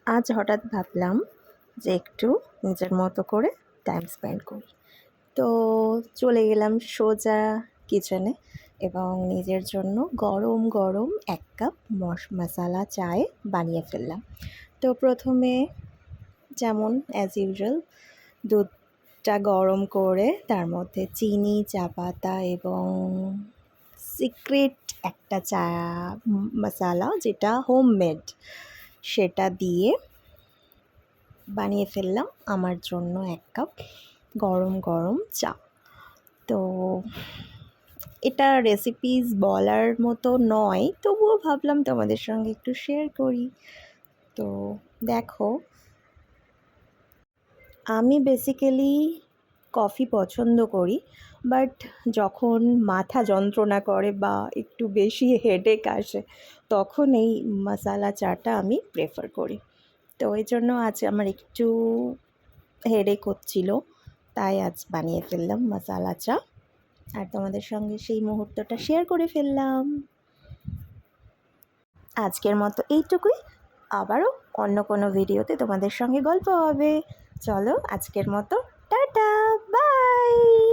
আজ হঠাৎ ভাবলাম যে একটু নিজের মতো করে টাইম স্পেন্ড করি। তো চলে গেলাম সোজা কিচেনে এবং নিজের জন্য গরম গরম 1 কাপ মশলা চায় বানিয়ে ফেললাম। তো প্রথমে যেমন অ্যাজ ইউজুয়াল দুধটা গরম করে তার মধ্যে চিনি, চা পাতা এবং সিক্রেট একটা চা মশলা যেটা হোমমেড সেটা দিয়ে বানিয়ে ফেললাম আমার জন্য 1 কাপ গরম গরম চা। তো এটা রেসিপিস বলার মতো নয়, তবুও ভাবলাম তোমাদের সঙ্গে একটু শেয়ার করি। তো দেখো, আমি বেসিক্যালি কফি পছন্দ করি, বাট যখন মাথা যন্ত্রণা করে বা একটু বেশি হেডেক আসে তখন এই মশালা চাটা আমি প্রেফার করি। তো এই জন্য আজ আমার একটু হেডেক হচ্ছিল, তাই আজ বানিয়ে ফেললাম মশালা চা আর তোমাদের সঙ্গে সেই মুহূর্তটা শেয়ার করে ফেললাম। আজকের মতো এইটুকুই, আবারও অন্য কোনো ভিডিওতে তোমাদের সঙ্গে গল্প হবে। চলো আজকের মতো টাটা, বাই।